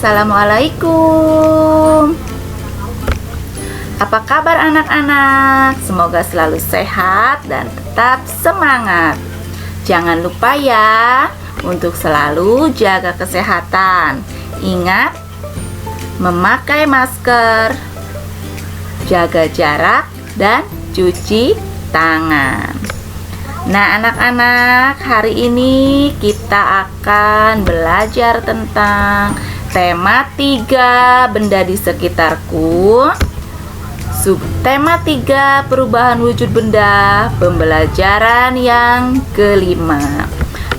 Assalamualaikum. Apa kabar anak-anak? Semoga selalu sehat dan tetap semangat. Jangan lupa ya untuk selalu jaga kesehatan. Ingat, memakai masker, jaga jarak, dan cuci tangan. Nah anak-anak, hari ini kita akan belajar tentang tema 3 benda di sekitarku. Subtema 3 perubahan wujud benda, pembelajaran yang kelima.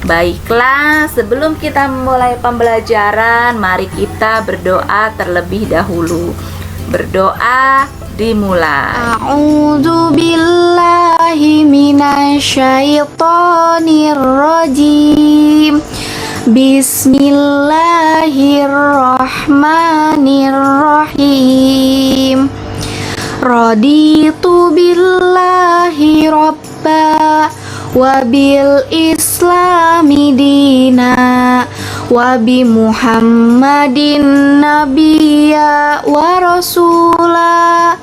Baiklah, sebelum kita mulai pembelajaran, mari kita berdoa terlebih dahulu. Berdoa dimulai. A'udzu billahi minasyaitonir rajim. Bismillahirrahmanirrahim. Raditu billahi rabba wa bil islami dina wa bi muhammadin nabiyya wa rasula.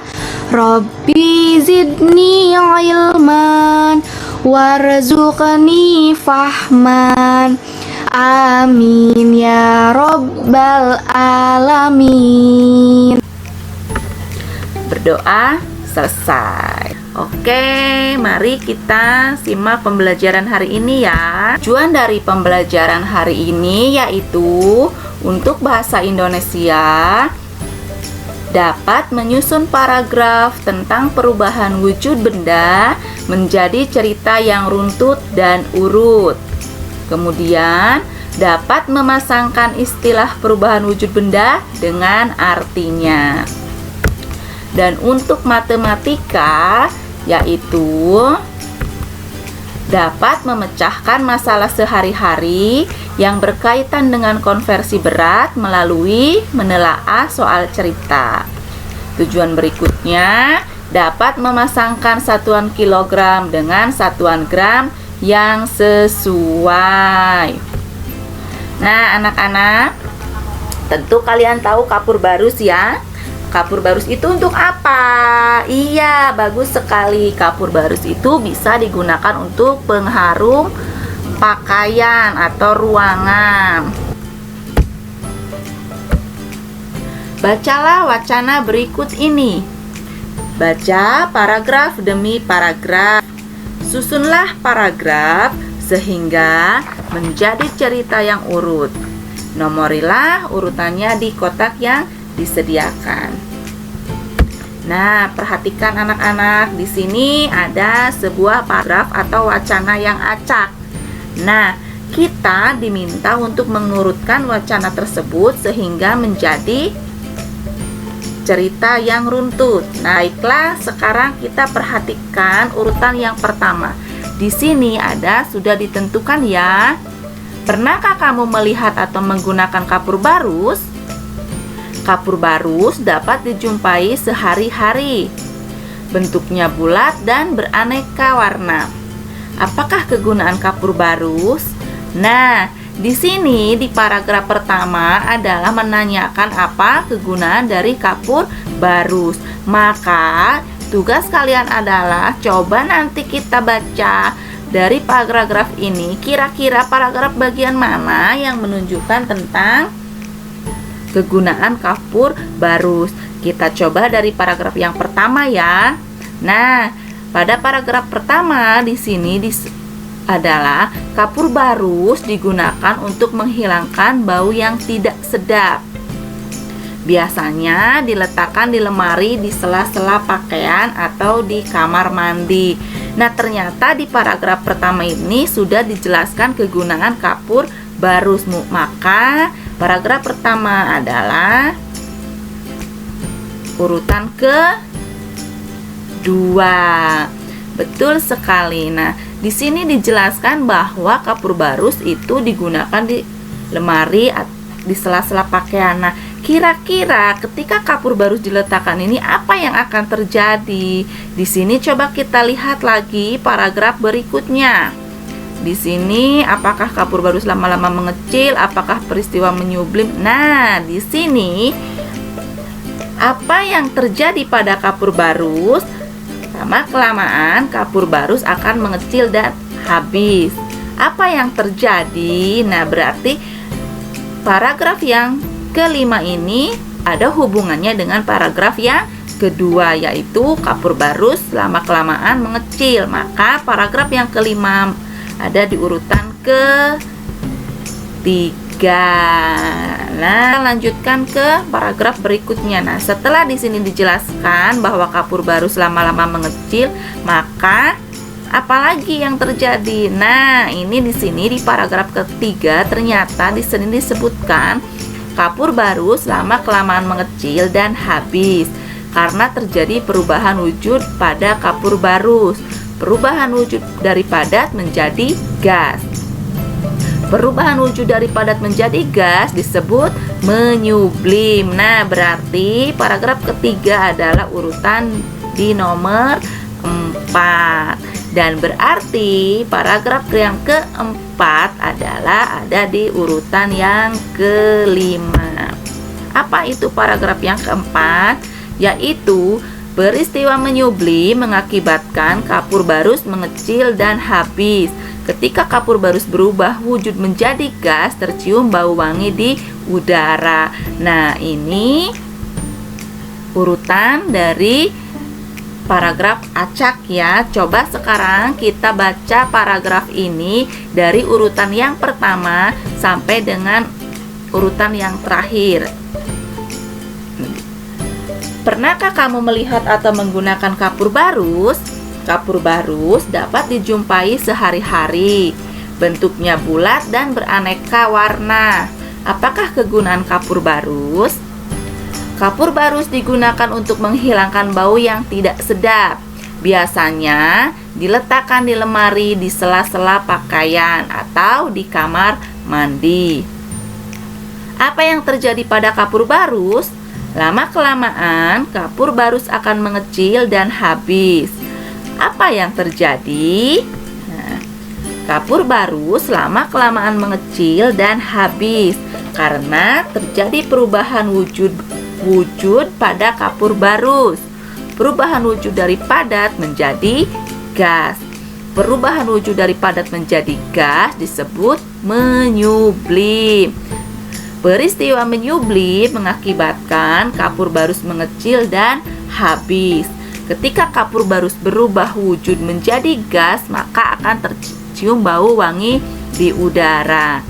Rabbi zidni ilman warzuqni fahman. Amin ya rabbal alamin. Berdoa selesai. Oke, mari kita simak pembelajaran hari ini ya. Tujuan dari pembelajaran hari ini yaitu untuk bahasa Indonesia dapat menyusun paragraf tentang perubahan wujud benda menjadi cerita yang runtut dan urut. Kemudian dapat memasangkan istilah perubahan wujud benda dengan artinya. Dan untuk matematika yaitu dapat memecahkan masalah sehari-hari yang berkaitan dengan konversi berat melalui menelaah soal cerita. Tujuan berikutnya dapat memasangkan satuan kilogram dengan satuan gram yang sesuai. Nah anak-anak, tentu kalian tahu kapur barus ya. Kapur barus itu untuk apa? Iya, bagus sekali. Kapur barus itu bisa digunakan untuk pengharum pakaian atau ruangan. Bacalah wacana berikut ini. Baca paragraf demi paragraf. Susunlah paragraf sehingga menjadi cerita yang urut. Nomorilah urutannya di kotak yang disediakan. Nah, perhatikan anak-anak, di sini ada sebuah paragraf atau wacana yang acak. Nah, kita diminta untuk mengurutkan wacana tersebut sehingga menjadi cerita yang runtut. Nah, baiklah, sekarang kita perhatikan urutan yang pertama. Di sini ada sudah ditentukan ya. Pernahkah kamu melihat atau menggunakan kapur barus? Kapur barus dapat dijumpai sehari-hari. Bentuknya bulat dan beraneka warna. Apakah kegunaan kapur barus? Nah, di sini di paragraf pertama adalah menanyakan apa kegunaan dari kapur barus. Maka tugas kalian adalah coba nanti kita baca dari paragraf ini, kira-kira paragraf bagian mana yang menunjukkan tentang kegunaan kapur barus. Kita coba dari paragraf yang pertama ya. Nah, pada paragraf pertama di sini adalah kapur barus digunakan untuk menghilangkan bau yang tidak sedap. Biasanya diletakkan di lemari di sela-sela pakaian atau di kamar mandi. Nah, ternyata di paragraf pertama ini sudah dijelaskan kegunaan kapur barus. Maka paragraf pertama adalah urutan kedua. Betul sekali. Nah, di sini dijelaskan bahwa kapur barus itu digunakan di lemari di sela-sela pakaian. Nah, kira-kira ketika kapur barus diletakkan ini apa yang akan terjadi? Di sini coba kita lihat lagi paragraf berikutnya. Di sini apakah kapur barus lama-lama mengecil? Apakah peristiwa menyublim? Nah, di sini apa yang terjadi pada kapur barus? Lama-kelamaan kapur barus akan mengecil dan habis. Apa yang terjadi? Nah, berarti paragraf yang kelima ini ada hubungannya dengan paragraf yang kedua, yaitu kapur barus lama-kelamaan mengecil. Maka paragraf yang kelima ada di urutan ketiga. Nah, lanjutkan ke paragraf berikutnya. Nah, setelah di sini dijelaskan bahwa kapur barus lama-lama mengecil, maka apalagi yang terjadi? Nah, ini di sini di paragraf ketiga ternyata di sini disebutkan kapur barus lama-kelamaan mengecil dan habis karena terjadi perubahan wujud pada kapur barus. Perubahan wujud dari padat menjadi gas. Perubahan wujud dari padat menjadi gas disebut menyublim. Nah, berarti paragraf ketiga adalah urutan di nomor 4. Dan berarti paragraf yang keempat adalah ada di urutan yang kelima. Apa itu paragraf yang keempat? Yaitu peristiwa menyublim mengakibatkan kapur barus mengecil dan habis. Ketika kapur barus berubah wujud menjadi gas, tercium bau wangi di udara. Nah, ini urutan dari paragraf acak ya. Coba sekarang kita baca paragraf ini dari urutan yang pertama sampai dengan urutan yang terakhir. Pernahkah kamu melihat atau menggunakan kapur barus? Kapur barus dapat dijumpai sehari-hari. Bentuknya bulat dan beraneka warna. Apakah kegunaan kapur barus? Kapur barus digunakan untuk menghilangkan bau yang tidak sedap. Biasanya diletakkan di lemari, di sela-sela pakaian, atau di kamar mandi. Apa yang terjadi pada kapur barus? Lama-kelamaan kapur barus akan mengecil dan habis. Apa yang terjadi? Nah, kapur barus lama-kelamaan mengecil dan habis karena terjadi perubahan wujud pada kapur barus. Perubahan wujud dari padat menjadi gas. Perubahan wujud dari padat menjadi gas disebut menyublim. Peristiwa menyublim mengakibatkan kapur barus mengecil dan habis. Ketika kapur barus berubah wujud menjadi gas, maka akan tercium bau wangi di udara.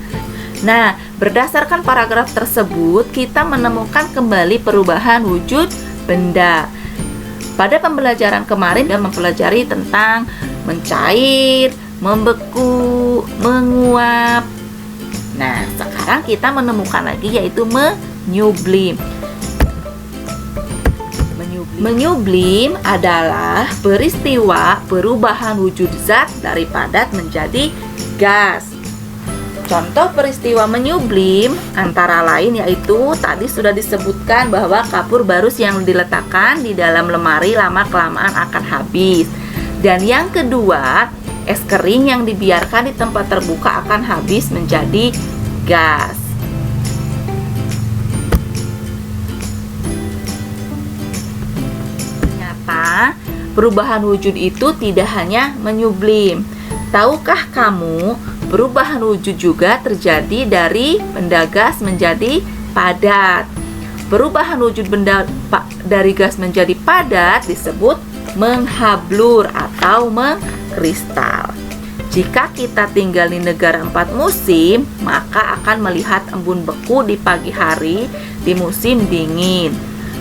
Nah, berdasarkan paragraf tersebut, kita menemukan kembali perubahan wujud benda. Pada pembelajaran kemarin kita mempelajari tentang mencair, membeku, menguap. Nah, sekarang kita menemukan lagi yaitu menyublim. Menyublim adalah peristiwa perubahan wujud zat dari padat menjadi gas. Contoh peristiwa menyublim antara lain yaitu tadi sudah disebutkan bahwa kapur barus yang diletakkan di dalam lemari lama-kelamaan akan habis. Dan yang kedua, es kering yang dibiarkan di tempat terbuka akan habis menjadi gas. Ternyata perubahan wujud itu tidak hanya menyublim. Tahukah kamu, perubahan wujud juga terjadi dari benda gas menjadi padat. Perubahan wujud benda dari gas menjadi padat disebut menghablur atau mengkristal. Jika kita tinggal di negara 4 musim, maka akan melihat embun beku di pagi hari di musim dingin.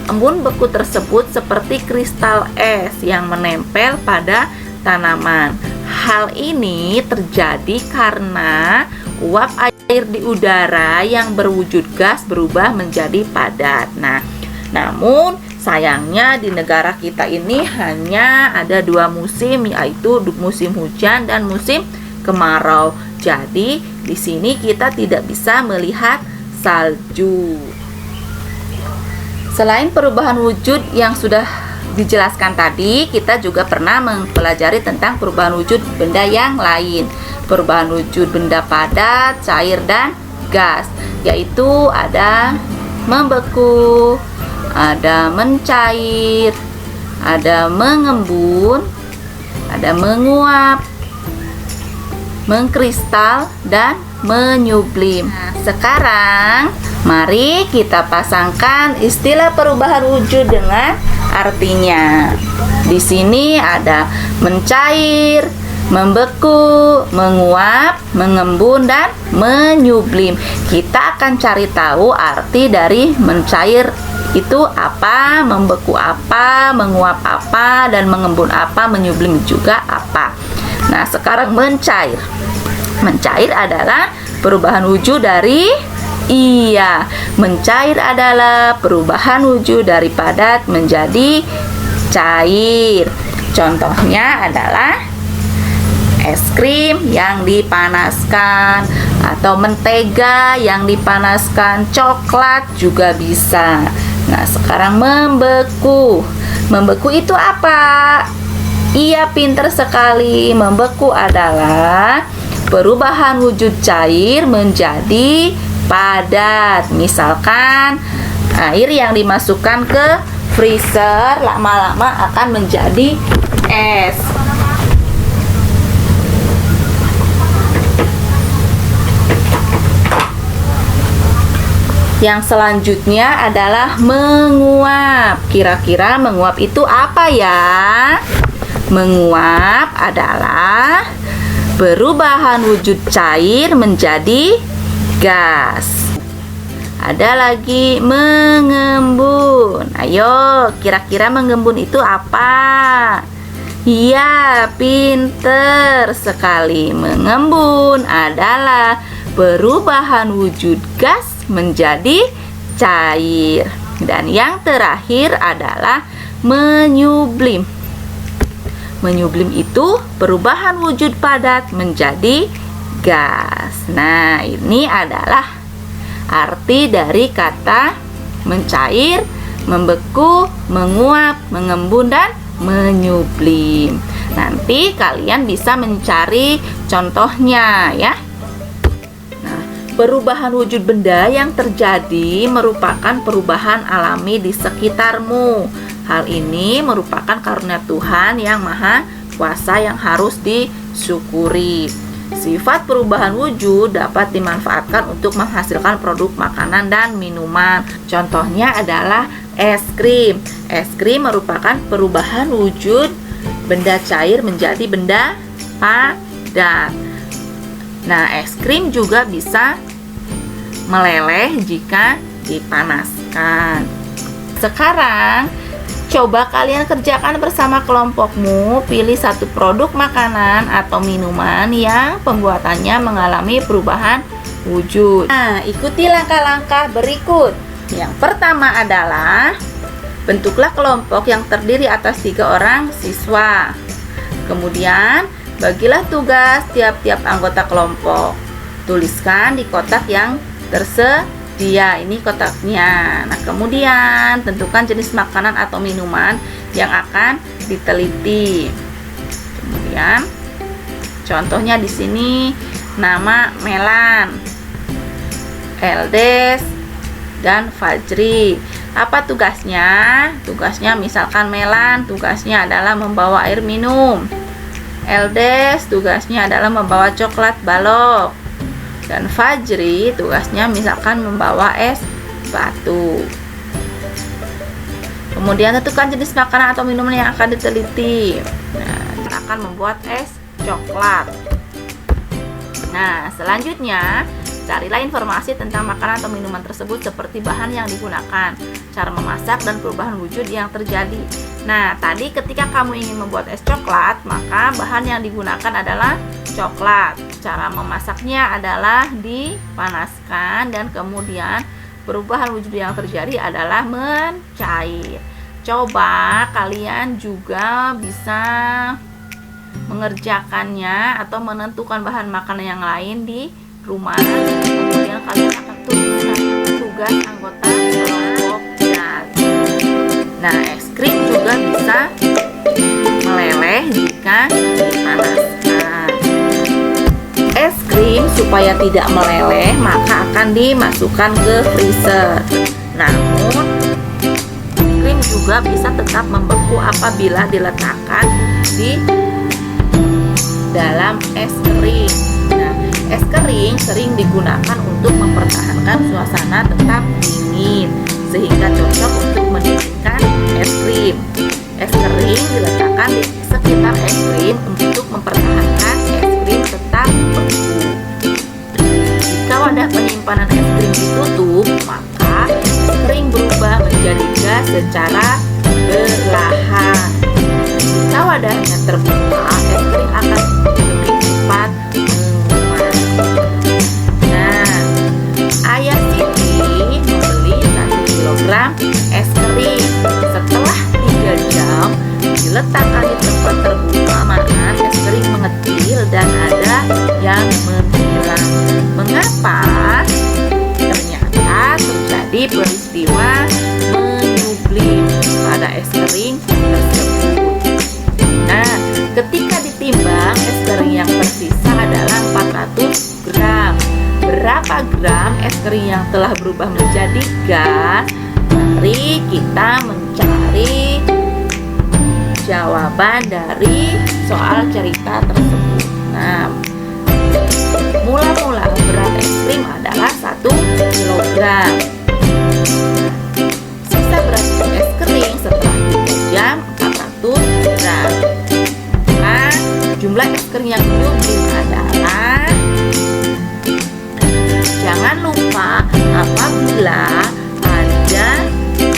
Embun beku tersebut seperti kristal es yang menempel pada tanaman. Hal ini terjadi karena uap air di udara yang berwujud gas berubah menjadi padat. Nah, namun sayangnya di negara kita ini hanya ada 2 musim, yaitu musim hujan dan musim kemarau. Jadi di sini kita tidak bisa melihat salju. Selain perubahan wujud yang sudah dijelaskan tadi, kita juga pernah mempelajari tentang perubahan wujud benda yang lain. Perubahan wujud benda padat, cair, dan gas, yaitu ada membeku, ada mencair, ada mengembun, ada menguap, mengkristal, dan menyublim. Nah, sekarang mari kita pasangkan istilah perubahan wujud dengan artinya. Di sini ada mencair, membeku, menguap, mengembun, dan menyublim. Kita akan cari tahu arti dari mencair itu apa, membeku apa, menguap apa, dan mengembun apa, menyublim juga apa. Nah, sekarang mencair. Mencair adalah perubahan wujud dari mencair adalah perubahan wujud dari padat menjadi cair. Contohnya adalah es krim yang dipanaskan atau mentega yang dipanaskan, coklat juga bisa. Nah, sekarang membeku. Membeku itu apa? Iya, pinter sekali. Membeku adalah perubahan wujud cair menjadi padat. Misalkan air yang dimasukkan ke freezer lama-lama akan menjadi es. Yang selanjutnya adalah menguap. Kira-kira menguap itu apa ya? Menguap adalah perubahan wujud cair menjadi gas. Ada lagi mengembun. Ayo, kira-kira mengembun itu apa? Iya, pinter sekali. Mengembun adalah perubahan wujud gas menjadi cair. Dan yang terakhir adalah menyublim. Menyublim itu perubahan wujud padat menjadi gas. Nah, ini adalah arti dari kata mencair, membeku, menguap, mengembun, dan menyublim. Nanti kalian bisa mencari contohnya ya. Perubahan wujud benda yang terjadi merupakan perubahan alami di sekitarmu. Hal ini merupakan karunia Tuhan yang Maha Kuasa yang harus disyukuri. Sifat perubahan wujud dapat dimanfaatkan untuk menghasilkan produk makanan dan minuman. Contohnya adalah es krim. Es krim merupakan perubahan wujud benda cair menjadi benda padat. Nah, es krim juga bisa meleleh jika dipanaskan. Sekarang, coba kalian kerjakan bersama kelompokmu. Pilih satu produk makanan atau minuman yang pembuatannya mengalami perubahan wujud. Nah, ikuti langkah-langkah berikut. Yang pertama adalah bentuklah kelompok yang terdiri atas 3 orang siswa. Kemudian, bagilah tugas tiap-tiap anggota kelompok. Tuliskan di kotak yang tersedia. Ini kotaknya. Nah, kemudian tentukan jenis makanan atau minuman yang akan diteliti. Kemudian contohnya di sini nama Melan, Eldes, dan Fajri. Apa tugasnya? Tugasnya misalkan Melan tugasnya adalah membawa air minum. Eldes tugasnya adalah membawa coklat balok, dan Fajri tugasnya misalkan membawa es batu. Kemudian tentukan jenis makanan atau minuman yang akan diteliti. Nah, kita akan membuat es coklat. Nah, selanjutnya carilah informasi tentang makanan atau minuman tersebut seperti bahan yang digunakan, cara memasak, dan perubahan wujud yang terjadi. Nah, tadi ketika kamu ingin membuat es coklat, maka bahan yang digunakan adalah coklat. Cara memasaknya adalah dipanaskan, dan kemudian perubahan wujud yang terjadi adalah mencair. Coba kalian juga bisa mengerjakannya atau menentukan bahan makanan yang lain di rumah. Kemudian kalian akan tuliskan tugas anggota kelompok dan. Nah, es krim juga bisa meleleh jika dipanaskan. Es krim supaya tidak meleleh maka akan dimasukkan ke freezer. Namun krim juga bisa tetap membeku apabila diletakkan di dalam es krim. Nah, es kering sering digunakan untuk mempertahankan suasana tetap dingin sehingga cocok untuk mendinginkan es krim. Es kering diletakkan di sekitar es krim untuk mempertahankan es krim tetap beku. Jika wadah penyimpanan es krim ditutup, maka es krim berubah menjadi gas secara perlahan. Jika wadahnya terbuka, es krim akan lebih cepat menguap. Nah, Ayah Siti membeli 1 kilogram es krim. Setelah 3 jam diletakkan di tempat terbuka, maka es krim mengecil dan ada yang menghilang. Mengapa? Ternyata terjadi peristiwa menyublim pada es kering tersebut. Nah, ketika ditimbang, es kering yang tersisa adalah 400 gram. Berapa gram es kering yang telah berubah menjadi gas? Mari kita mencari jawaban dari soal cerita tersebut. Nah, mula-mula berat es krim adalah 1 kilogram. Sisa berat es kering setelah 3 jam 400 gram. Nah, jumlah es krim yang menyublim adalah, jangan lupa apabila ada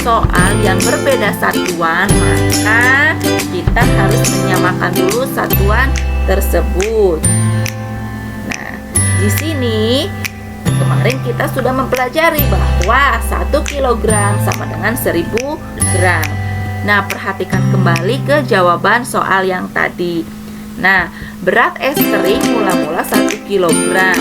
soal yang berbeda satuan, maka kita harus menyamakan dulu satuan tersebut. Nah, di sini kemarin kita sudah mempelajari bahwa 1 kilogram sama dengan 1000 gram. Nah, perhatikan kembali ke jawaban soal yang tadi. Nah, berat es kering mula-mula 1 kilogram.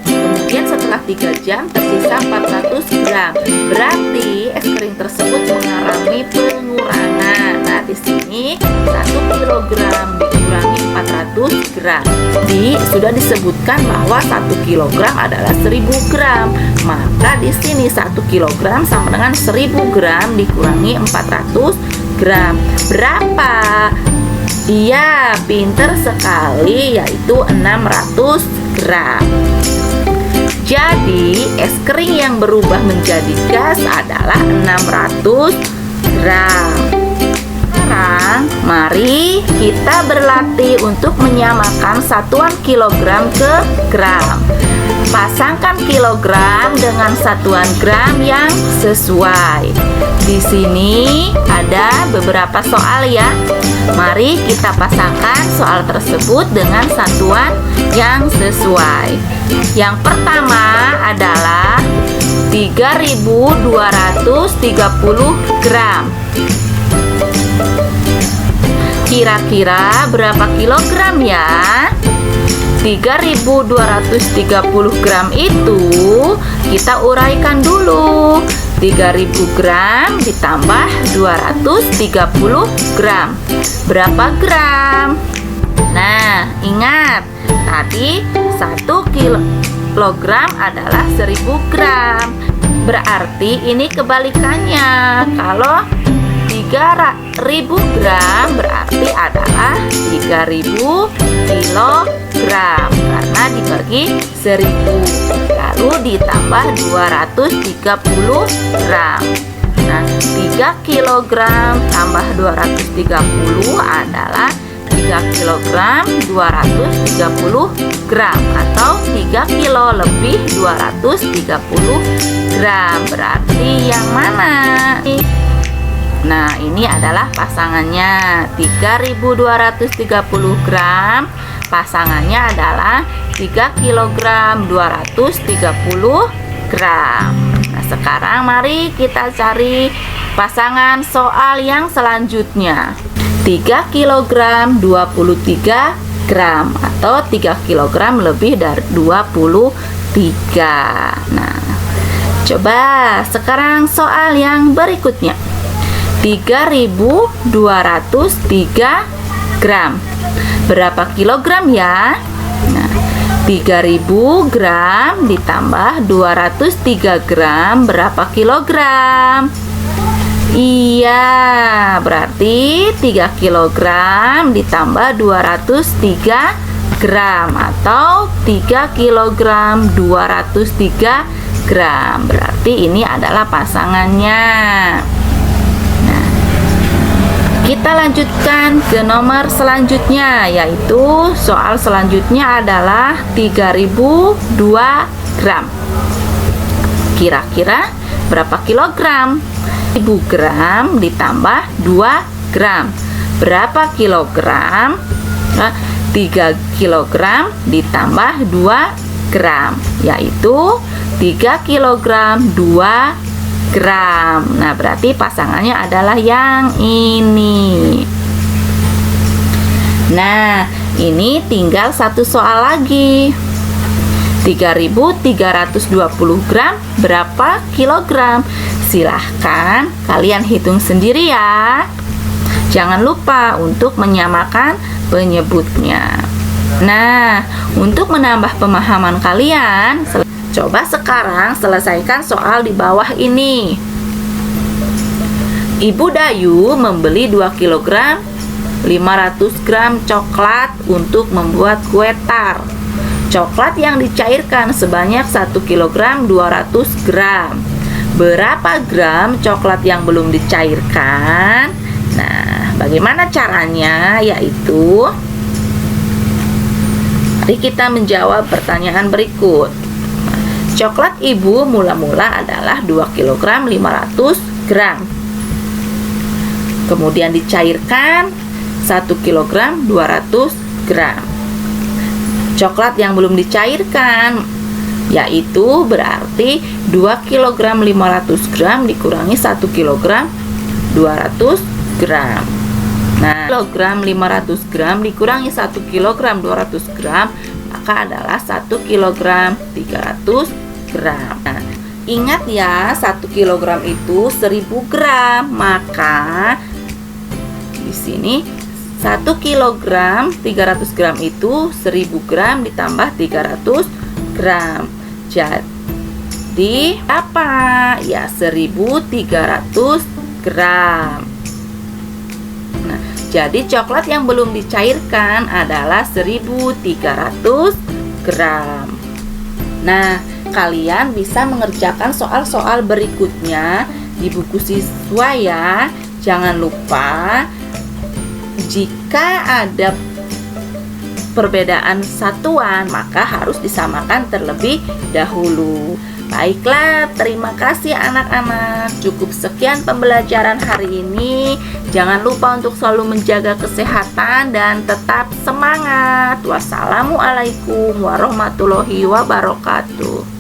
Kemudian setelah 3 jam tersisa 400 gram. Berarti es krim tersebut mengalami pengurangan. Nah, di sini 1 kilogram dikurangi 400 gram. Sudah disebutkan bahwa 1 kilogram adalah 1000 gram. Maka di sini 1 kilogram sama dengan 1000 gram dikurangi 400 gram. Berapa? Iya, pinter sekali, yaitu 600 gram. Jadi, es kering yang berubah menjadi gas adalah 600 gram. Sekarang, mari kita berlatih untuk menyamakan satuan kilogram ke gram. Pasangkan kilogram dengan satuan gram yang sesuai. Di sini ada beberapa soal ya. Mari kita pasangkan soal tersebut dengan satuan yang sesuai. Yang pertama adalah 3230 gram. Kira-kira berapa kilogram ya? 3230 gram itu kita uraikan dulu. 3000 gram ditambah 230 gram. Berapa gram? Nah, ingat, tadi 1 kilogram adalah 1000 gram. Berarti ini kebalikannya. Kalau 3000 gram berarti adalah 3000 kilogram karena dibagi 1000 lalu ditambah 230 gram. Nah, 3 kilogram tambah 230 adalah 3 kilogram 230 gram atau 3 kilo lebih 230 gram. Berarti yang mana? Nah, ini adalah pasangannya 3230 gram. Pasangannya adalah 3 kilogram 230 gram. Nah, sekarang mari kita cari pasangan soal yang selanjutnya. 3 kilogram 23 gram atau 3 kilogram lebih dari 23. Nah, Coba sekarang soal yang berikutnya. 3.203 gram. Berapa kilogram ya? Nah, 3.000 gram ditambah 203 gram berapa kilogram? Iya, berarti 3 kilogram ditambah 203 gram atau 3 kilogram 203 gram. Berarti ini adalah pasangannya. Nah, kita lanjutkan ke nomor selanjutnya, yaitu soal selanjutnya adalah 3.002 gram. Kira-kira berapa kilogram? 1000 gram ditambah 2 gram. Berapa kilogram? 3 kilogram ditambah 2 gram, yaitu 3 kilogram 2 gram. Nah, berarti pasangannya adalah yang ini. Nah, ini tinggal satu soal lagi. 3.320 gram berapa kilogram? Silahkan kalian hitung sendiri ya. Jangan lupa untuk menyamakan penyebutnya. Nah, untuk menambah pemahaman kalian, coba sekarang selesaikan soal di bawah ini. Ibu Dayu membeli 2 kg 500 gram coklat untuk membuat kue tar. Coklat yang dicairkan sebanyak 1 kg 200 gram. Berapa gram coklat yang belum dicairkan? Nah, bagaimana caranya? Yaitu, mari kita menjawab pertanyaan berikut. Coklat ibu mula-mula adalah 2 kg 500 gram. Kemudian dicairkan 1 kg 200 gram. Coklat yang belum dicairkan, yaitu berarti 2 kg 500 gram dikurangi 1 kg 200 gram. Nah, kilogram 500 gram dikurangi 1 kg 200 gram, maka adalah 1 kg 300 gram. Nah, ingat ya, 1 kg itu 1000 gram, maka di sini 1 kg 300 gram itu 1000 gram ditambah 300 gram. Jadi apa? Ya, 1300 gram. Nah, jadi coklat yang belum dicairkan adalah 1300 gram. Nah, kalian bisa mengerjakan soal-soal berikutnya di buku siswa ya. Jangan lupa, jika ada perbedaan satuan, maka harus disamakan terlebih dahulu. Baiklah, terima kasih anak-anak. Cukup sekian pembelajaran hari ini. Jangan lupa untuk selalu menjaga kesehatan dan tetap semangat. Wassalamualaikum warahmatullahi wabarakatuh.